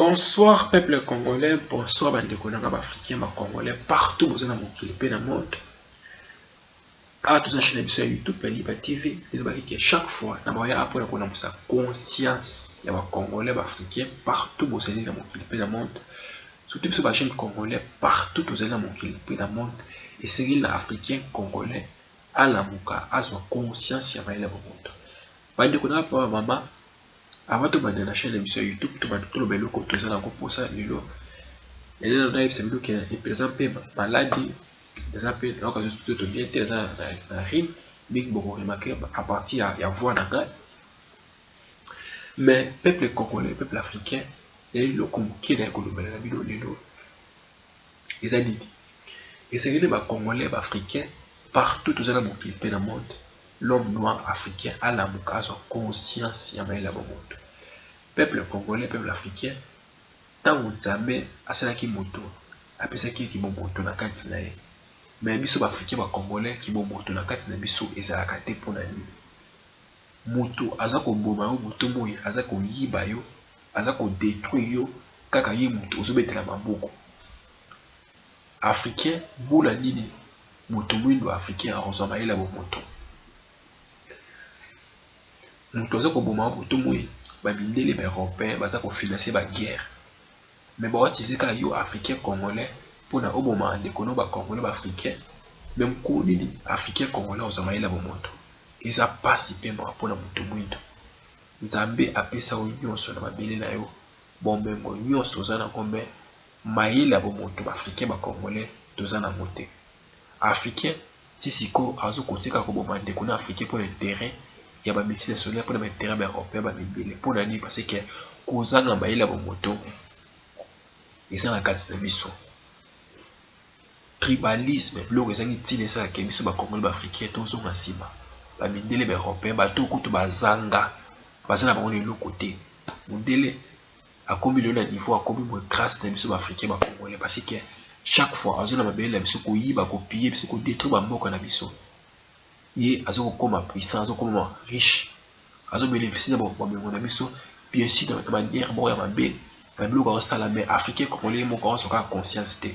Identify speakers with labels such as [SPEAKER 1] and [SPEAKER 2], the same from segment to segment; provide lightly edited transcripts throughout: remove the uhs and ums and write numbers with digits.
[SPEAKER 1] Bonsoir peuple congolais, bonsoir bandeko nanga africain ba congolais partout vous na mokili pe na monde. Ah tout ça chaîne biso ya YouTube ya Liba TV, que chaque fois na moya apona kona musa conscience ya ba congolais ba africain partout vous na mokili pe na monde. Surtout biso ba chaîne congolais partout vous na mokili pe na monde et c'est l'île africain congolais à la muka à son conscience ya ba ile bomoto. Bandeko na pa mama avant de bande na chaîne émission YouTube to bande to belo ko to zana ko posa lelo et là on a exemple que par exemple maladie par exemple là quand je to bien te za na rime big beaucoup remarquer à partir ya voix na gars mais peuple congolais peuple africain et le conquis de ko bela bilo lelo ils a dit et c'est les congolais africains partout tout zana mon pays dans le monde. L'homme noir africain a la muka son conscience ya maila bomoto. Peuple congolais, peuple africain, tant on jamais à cela qui moto, après ça qui moto na kati na ye. Mais biso ba africain ba congolais qui moto na kati na biso ezala kate pour na ni. Moto azako boma yo moto moyi azako yiba yo, azako détruire yo kaka ye moto ozobetela maboko. Africain bula nini moto mwindo africain arozo maila bomoto. Moto azako boma yo moto moyi les Européens baza ko financer ba guerre mais ba watize ka yo africain congolais pour na oboma de kono ba congolais ba africain même ko nini africain congolais ozama ila bomoto eza pasi pe mo pour na moto mwindo Nzambe apesa o nyonso na mabele na yo bombengo nyonso zana kombe maila bomoto ba africain ba congolais tozana mote africain tisiko azo kotika ko boma de kono africain pour le terrain. Il y a des médecins solaires pour les terrains européens pour l'année parce que cause en bas il a bon moto et ça la carte de mission tribalisme le raison utile ça que mission ba congolais africain tous ont asima ba mindele ba européen ba tout kutu ba zanga parce na ba on est l'autre côté mondele a combien de niveau a combien de grâce de mission africain ba congolais parce que chaque fois azona ba belle mission ko yiba ko piller mission ko détruire ba mboka na biso. Il azo comme puissant, azo comme riche, azo bénéficier de bon biso bien sûr de manière bon ya mabe, ba biloko ça la mais africain congolais mo ko so ka conscience te.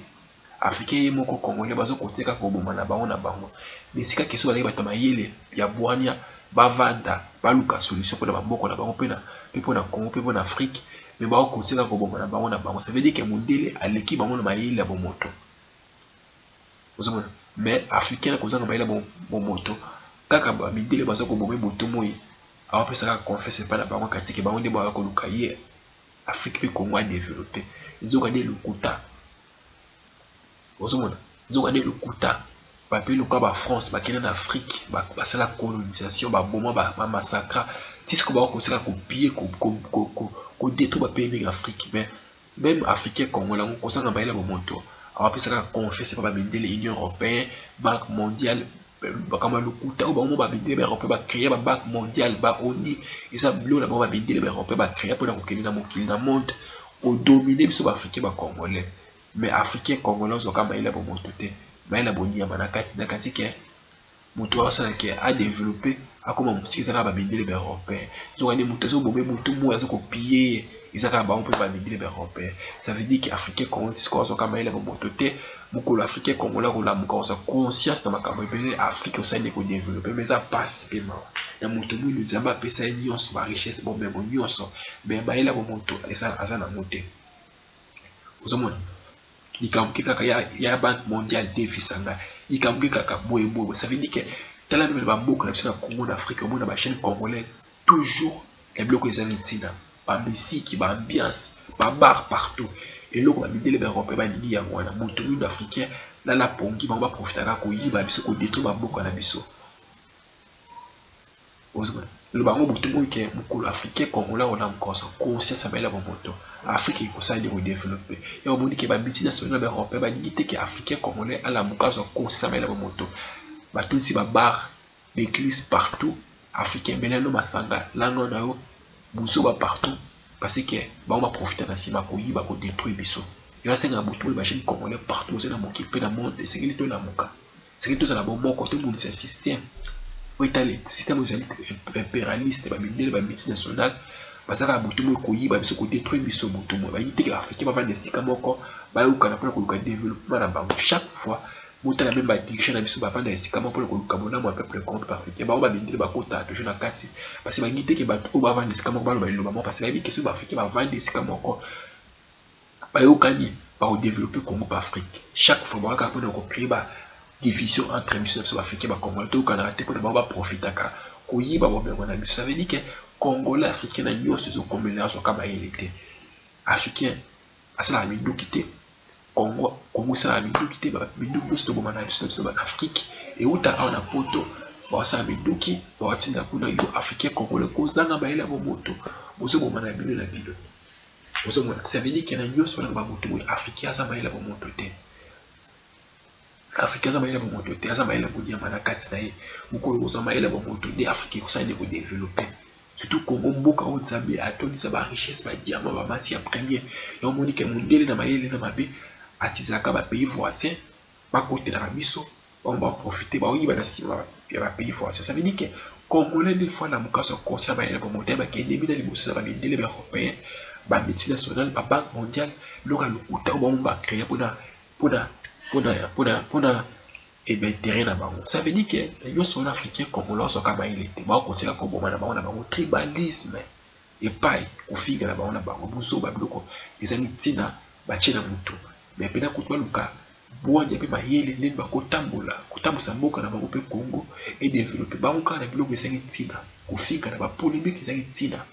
[SPEAKER 1] Africain mo ko congolais bazo koteka ko bomba na bango na bango. Mais sika keso ba ba tamayele ya bwania ba vanda ba luka solution pour ba mboko na bango pena pe pour na Congo pe pour na Afrique mais ba ko koteka ko bomba na bango na bango. Ça veut dire que modèle aleki bango na mayele ya bomoto. Mais africain kozanga maila bon moto kaka ba midele bazo ko bomé moto moyi awa pesa ka confesse pas na bango katike bango nde ba ko lukaye Afrique pe Congo a développer nzoka de lukuta ozomona nzoka de lukuta ba pe luka ba France ba kena na Afrique ba sala colonisation ba boma ba massacre tisiko ba ko sala ko piller ko détruire ba pays Afrique mais même africain congolais ko sanga maila bon moto. Alors puis ça a confessé par l'Union européenne, Banque mondiale, comme le Kouta ou bon bah européen va créer Banque mondiale, bah ONU, et ça bleu là-bas va européen va créer pour la reconnaître dans mon qu'il dans monde au dominer sur africain bah congolais, mais africain congolais sont comme il a bon monté, mais il a bon dia manakati nakati que moto ça qui a développé a comment musique ça va européen, so on est moto so bomé moto mo azo copier. Ils ont un peu de européen. Ça veut dire qu'Africain Congolais, c'est comme il a monté, beaucoup l'Africain Congolais, on a conscience de ma caméra, Afrique au sein de développer, mais ça passe paiement. Il y a mon tour, nous disons, bah, ça une nuance, ma richesse, bon, mais mon nuance, mais bah, il a mon monto, et ça a monté. Vous savez, il y a Banque mondiale défisanga, il y a kaka boy, ça veut dire que tel même le beaucoup de la Congo d'Afrique, au monde de la chaîne congolaise, toujours les blocs les anitina. Ba musique, ba ambiance, ba bar partout. Et là, on va dire les Européens, ba nini ya mwana, moto monde africain, là la pongi, ba va profiter à ko yiba biso ko détruire ba boko na biso. Ozuma. Le bango moto mo ke mukolo africain congolais on a encore sa conscience à la moto. Afrique ko ça de développer. Et on dit que ba biti national ba européen ba nini te que africain congolais à la mukazo conscience à la moto. Ba tout si ba bar, l'église partout, africain benano masanga, là non na yo Bousso va partout parce que on va profiter de ça pour y détruire biso. Il y a cinq aboutou les machines congolais partout c'est dans mon équipe dans monde c'est que tout la moka. C'est que tout ça la bon côté monde c'est système. Oui t'as le système impérialiste ba multinational bazaka butu mo koyiba biso ko détruire biso butu mo ba yite que africain ba vendre sika moko ba yuka na pona ko développement na bango chaque fois motala même ba direction na biso ba vendre sika moko pour ko kabona mo peuple contre africain ba ba bindile ba kota toujours na kati parce que ba yite que ba to ba vendre sika moko ba lo ba loba mo parce que ba bi que so ba africain ba vendre sika moko ba yokani ba développer Congo par Afrique chaque fois ba ka pona ko créer ba division entre biso na africain ba congolais to kana te pona ba profiter ka koyiba ba bengo na biso ça veut dire que Congolais africain na nyonso zo kombela so kama yelete africain asala midukite Congo sala midukite ba miduki sto bo mana biso ba Afrique et uta ana poto ba sala miduki ba tinda kuna yo africain congolais kozanga ba ile bo moto bozo bo mana bilo na bilo bozo mona ça veut dire que na nyonso na ba moto africain za ba ile bo moto te africain za ba ile bo moto te za ba ile bo diama na kati na ye mukolo bozo ba ile bo moto de africain ko sa ne ko développer surtout Congo mboka o Nzambe atondisa ba richesse ba diamant ba matière première yo moni ke mundele na mayele na mabe atizaka ba pays voisins ba côté na biso on va profiter ba oyiba na sima ya ba pays voisins ça veut dire que Congolais des fois na mukaso conscient ba ele ba modèle ba kende bi na liboso ba bindele ba européen ba médecine nationale ba banque mondiale loka lokuta ba on va créer pour et bien terrain na bango ça veut dire que yo son africain congolais so kama il était ba ko tsela ko boma na bango na bango tribalisme et pas ko figa na bango na bango buso ba biloko ezali tina ba chena mutu mais pena ko twaluka boanya pe mayele ne ba ko tambusa mboka na bango pe Congo et développer bango kana biloko ezali tina ko figa na ba polémique ezali tina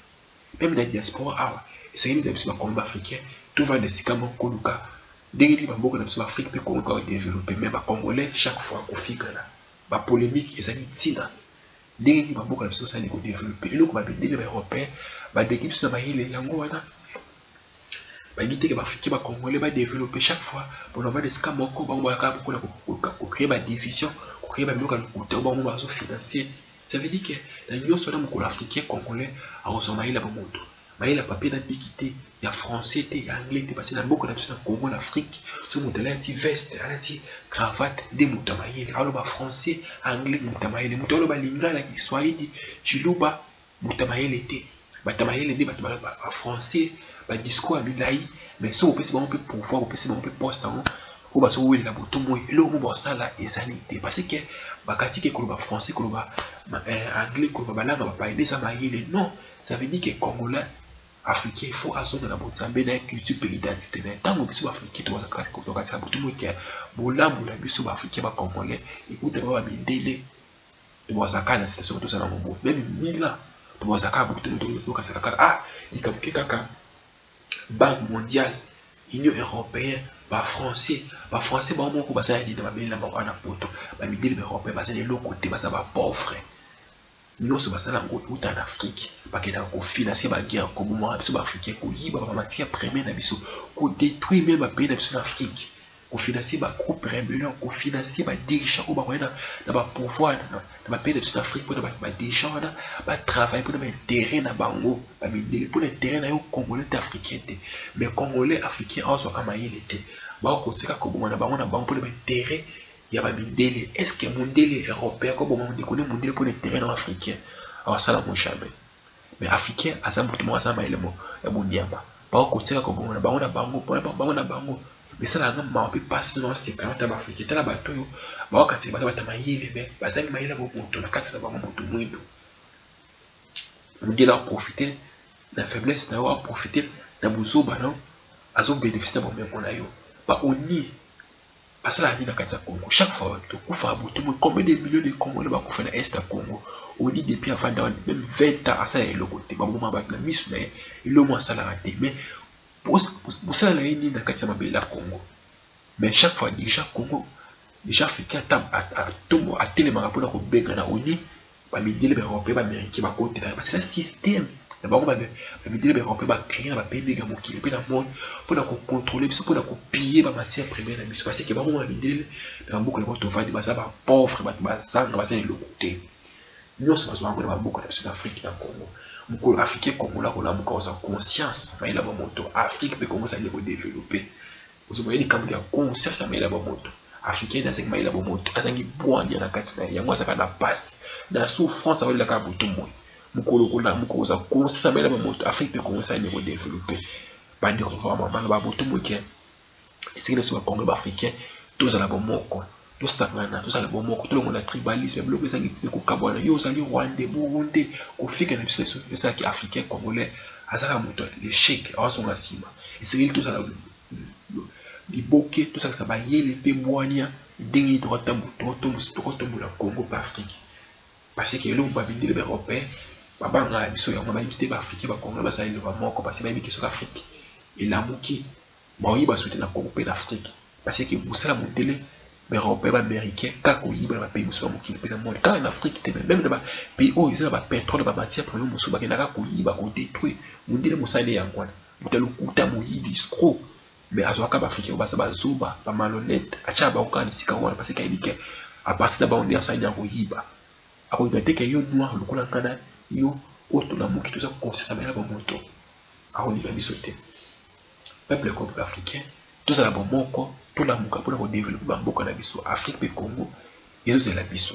[SPEAKER 1] même na diaspora awa ezali na biso ba Congo africain tout va de sikamo koluka dès que beaucoup de Afrique peut encore développer mais les Congolais chaque fois qu'on fait la polémique ils ont tina dès que beaucoup de ça les développer et donc va aider les Européens va d'équipe sur la île yango wana va éviter que les Africains les Congolais va développer chaque fois pour avoir des scams moko ba ka beaucoup créer ba division créer ba bloc à côté ba mo financer ça veut dire que la union sur le africain congolais a ressemblé la moto mais il a papier d'antiquité il y a français il y a anglais parce que dans beaucoup d'habitudes dans Congo l'Afrique tout le monde a une veste a une cravate des mutamaïle alors ba français anglais mutamaïle mutolo ba lingala Kiswahili chiluba mutamaïle était batamaïle des ba français ba discours à bilai mais ça on peut se peut pouvoir on peut se peut poster ou ba so oui la boto moi le mo ça là ezalité parce que ba kasi ke ko ba français ko ba anglais ko ba la ba parler ça maïle non ça veut dire que Congolais africain il faut assumer la Nzambe na culture pe identité na tango biso africain to ba ka ko ka sa boto mo ke bolambu la biso ba africain ba Congolais écoute ba mindele to ba zakana c'est surtout ça na mo même mila to ba zakana boto to ka sa ka ikabuke kaka banque mondiale union européenne ba français ba moko ba sa yidi na ba na ba na poto ba mindele ba européen ba sa le côté ba sa ba pauvre nyonso basala ngo uta en Afrique bakenda ko financer ba guerre ko moment biso ba africain ko yiba ba matière première na biso ko détruire même ba pays na biso en Afrique ko financer ba groupe rébellion ko financer ba dirigeants ko ba kwena na ba pouvoir na ba pays na biso en Afrique pour ba dirigeants na ba travail pour ba terrain na bango ba bindele pour le terrain na yo congolais africain te mais congolais africain also kama il était ba ko tsika ko bomana bango na bango pour le terrain il y a pas mindele est-ce que mondele européen comme on dit connaît mondele pour le terrain africain alors ça la mon jamais mais africain à ça mutumo ça maile mo ya mondiama ba ko tseka ko bona bango na bango mais ça la ngam ma pe passe dans ces 40 ans africain tala bato yo ba ka tseba ba tamayile mais ba ça maile bo moto na kati na bango moto mwindo mondele a profiter la faiblesse na a profiter na buzoba non azo bénéficier ba meko na yo ba oni asala ni na kati ya Congo chaque fois to kufa butu combien de millions de Congolais ba kufa na est ya Congo on dit depuis avant dans même 20 ans asala le côté ba moment ba na misu na ile mo asala raté mais pour ça la ni na kati ya mabela Congo mais chaque fois déjà Congo déjà africain tam à tombo à téléma pour ko benga na oni ba midele ba européen ba américain ba côté parce que ça système na bango ba midele ba européen ba créer na ba pays de mokili pe na monde pour contrôler biso pour piller ba matière première na biso parce que ba mo ba midele na beaucoup de bato vandi ba ça ba pauvre ba zanga ba ça le côté nous sommes ba beaucoup de Sud-Afrique na Congo moko africain congolais ko la moko sa conscience ba ila ba moto Afrique pe Congo ça le développer vous voyez les camps de conscience ça ila ba moto africain dans cette maïla moto azangi boanya na kati na yango azaka na passe na souffrance avec la ka butu moi mukolo kuna mukolo za konsa bela ba moto Afrique pe konsa ni ko développer bandi ko vraiment ba moto moke c'est que les Congolais africains tous à la bomoko tous sangana tous à la bomoko tout le monde a tribalisme bloqué ça ngi ko kabona yo sali Rwanda Burundi ko fika na biso ça qui africain congolais azala moto l'échec awasonga sima et c'est tous à la biboke tout ça ça ba yele pe mwanya ndenge to kotambu la Congo pa Afrique parce que l'on va venir les Européens babanga biso yango ba invité ba Afrique ba Congo ba ça le moko parce que ba biki sur Afrique et la moki ba oyiba soutenir na Congo pe l'Afrique parce que vous savez mon télé les Européens américains quand ils ba pays muso moki pe na monde quand en Afrique même dans pays où ils ont ba pétrole ba matière première muso ba kenaka ko yiba ko détruire mon télé musale yango mutalo kuta moyibi escroc mais azwaka ba Africain ba ba zuba ba malhonnête acha ba okani sika wana parce que il à partir de ba on dit ça ya ko yiba ako ibate ke yo noir lokola nkana yo oto na moki toza konsisa bela ba moto ako ni ba bisote peuple comme africain toza la bomoko to la muka pour développer ba mboka na biso Afrique pe Congo yezo c'est la biso